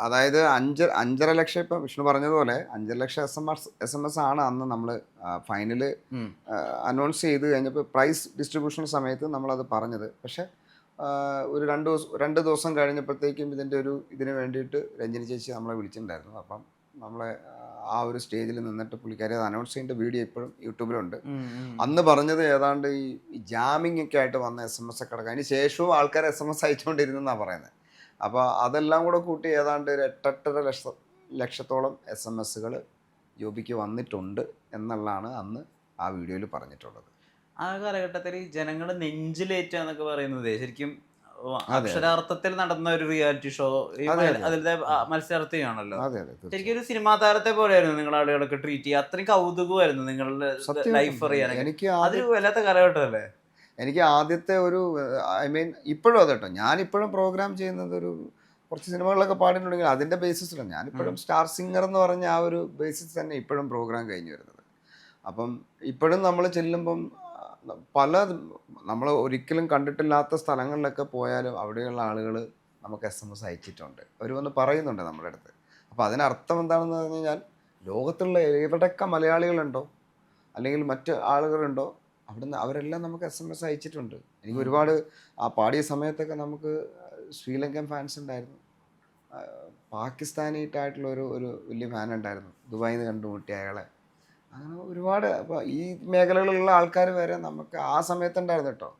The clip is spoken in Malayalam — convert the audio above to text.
അതായത് 5.5 ലക്ഷം ഇപ്പം വിഷ്ണു പറഞ്ഞതുപോലെ 5 ലക്ഷം എസ് എം എസ് ആണ് അന്ന് നമ്മൾ ഫൈനല് ഉം. അനൗൺസ് ചെയ്ത് കഴിഞ്ഞപ്പോൾ പ്രൈസ് ഡിസ്ട്രിബ്യൂഷൻ സമയത്ത് നമ്മളത് പറഞ്ഞത്. പക്ഷേ ഒരു 2 ദിവസം കഴിഞ്ഞപ്പോഴത്തേക്കും ഇതിന് വേണ്ടിയിട്ട് രഞ്ജിനി ചേച്ചി നമ്മളെ വിളിച്ചിട്ടുണ്ടായിരുന്നു. അപ്പം നമ്മളെ ആ ഒരു സ്റ്റേജിൽ നിന്നിട്ട് പുള്ളിക്കാരി അത് അനൗൺസ് ചെയ്യേണ്ട വീഡിയോ ഇപ്പോഴും യൂട്യൂബിലുണ്ട്. അന്ന് പറഞ്ഞത് ഏതാണ്ട് ഈ ജാമിംഗ് ഒക്കെ ആയിട്ട് വന്ന SMS ഒക്കെ അടക്കം അതിന് ശേഷവും ആൾക്കാർ SMS അയച്ചുകൊണ്ടിരുന്നെന്നാണ് പറയുന്നത്. അപ്പോൾ അതെല്ലാം കൂടെ കൂട്ടി ഏതാണ്ട് ഒരു 8.5 ലക്ഷത്തോളം SMS ജോബിക്ക് വന്നിട്ടുണ്ട് എന്നുള്ളതാണ് അന്ന് ആ വീഡിയോയിൽ പറഞ്ഞിട്ടുള്ളത്. ആ കാലഘട്ടത്തിൽ ജനങ്ങൾ നെഞ്ചിലേറ്റുക എന്നൊക്കെ പറയുന്നത് ശരിക്കും അതെ അതെ അക്ഷരാർത്ഥത്തിൽ നടന്ന ഒരു റിയാലിറ്റി ഷോ. ഈ അതെ അതെ അതിലത്തെ മത്സരാർത്ഥിയാണല്ലോ. അതെ അതെ ശരിക്കും തീർച്ചയായും ഒരു സിനിമാ താരത്തെ പോലെയായിരുന്നു നിങ്ങൾ ആളുകളൊക്കെ ട്രീറ്റ് ചെയ്യുക. അത്രയും കൗതുകമായിരുന്നു നിങ്ങളുടെ ലൈഫ് സത്യമായിട്ടും. അറിയാനൊക്കെ. എനിക്ക് അതൊരു വല്ലാത്ത കാലഘട്ടമല്ലേ? എനിക്ക് ആദ്യത്തെ ഒരു ഐ മീൻ ഇപ്പോഴും അത് കേട്ടോ, ഞാനിപ്പോഴും പ്രോഗ്രാം ചെയ്യുന്നത് കുറച്ച് സിനിമകളിലൊക്കെ പാടിയിട്ടുണ്ടെങ്കിൽ അതിൻ്റെ ബേസിസിലാണ്. ഞാനിപ്പോഴും സ്റ്റാർ സിംഗർ എന്ന് പറഞ്ഞ ആ ഒരു ബേസിസ് തന്നെ ഇപ്പോഴും പ്രോഗ്രാം കഴിഞ്ഞു വരുന്നത്. അപ്പം ഇപ്പോഴും നമ്മൾ ചെല്ലുമ്പം പല നമ്മൾ ഒരിക്കലും കണ്ടിട്ടില്ലാത്ത സ്ഥലങ്ങളിലൊക്കെ പോയാലും അവിടെയുള്ള ആളുകൾ നമുക്ക് SMS അയച്ചിട്ടുണ്ട്. അവർ വന്ന് പറയുന്നുണ്ട് നമ്മുടെ അടുത്ത്. അപ്പോൾ അതിനർത്ഥം എന്താണെന്ന് പറഞ്ഞു കഴിഞ്ഞാൽ ലോകത്തുള്ള എവിടെയൊക്കെ മലയാളികളുണ്ടോ അല്ലെങ്കിൽ മറ്റ് ആളുകളുണ്ടോ അവിടുന്ന് അവരെല്ലാം നമുക്ക് SMS അയച്ചിട്ടുണ്ട്. എനിക്ക് ഒരുപാട് ആ പാടിയ സമയത്തൊക്കെ നമുക്ക് ശ്രീലങ്കൻ ഫാൻസ് ഉണ്ടായിരുന്നു. പാകിസ്ഥാനിയായിട്ടുള്ള ഒരു വലിയ ഫാൻ ഉണ്ടായിരുന്നു. ദുബായിൽ നിന്ന് കണ്ടുമുട്ടിയ അയാളെ. അങ്ങനെ ഒരുപാട് അപ്പോൾ ഈ മേഖലകളിലുള്ള ആൾക്കാർ വരെ നമുക്ക് ആ സമയത്തുണ്ടായിരുന്നു കേട്ടോ.